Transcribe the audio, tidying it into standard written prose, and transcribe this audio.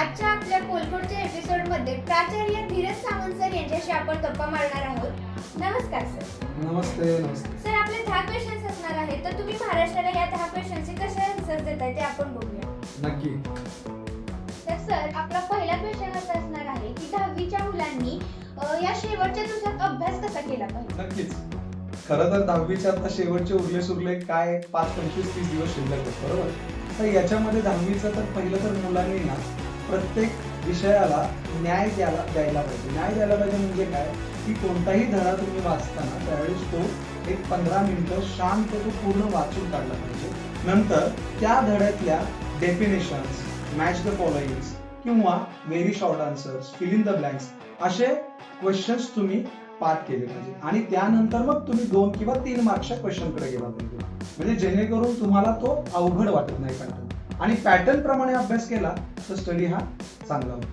आजच्या आपल्या कोलकोटच्या एपिसोडमध्ये प्राचार्य धीरज सावंत सर यांच्याशी आपण गप्पा मारणार आहोत. नमस्कार सर. नमस्ते. नमस्ते सर, आपले 10 क्वेश्चन्स असणार आहेत, तर तुम्ही महाराष्ट्राला या 10 क्वेश्चनचे कसे आन्सर देताय ते आपण बघूया. नक्की. तर सर, आपला पहिला क्वेश्चन असा असणार आहे की 10वीच्या मुलांनी या शेवटच्या दिवसात अभ्यास कसा केला पाहिजे. नक्कीच. खरं तर 10वीच्या आता शेवटचे उरले काय 5, 25, 30 दिवस शिल्लक आहेत, बरोबर. तर याच्यामध्ये 10वीचं तर पहिलं तर मुलांनी ना प्रत्येक विषयाला न्याय द्यायला पाहिजे. न्याय द्यायला पाहिजे म्हणजे काय की कोणताही धडा तुम्ही वाचताना त्यावेळेस तो एक 15 मिनिटं शांत तो पूर्ण वाचून काढला पाहिजे. नंतर त्या धड्यातल्या डेफिनेशन्स, मॅच द फॉलोइंग्स किंवा very short answers, fill in the blanks असे क्वेश्चन्स तुम्ही पाठ केले पाहिजे आणि त्यानंतर मग तुम्ही 2 किंवा 3 मार्क्सच्या क्वेश्चनकडे गेला पाहिजे, म्हणजे जेणेकरून तुम्हाला तो अवघड वाटत नाही पॅटर्न. आणि पॅटर्न प्रमाणे अभ्यास केला तर स्टडी हा चांगला होतो.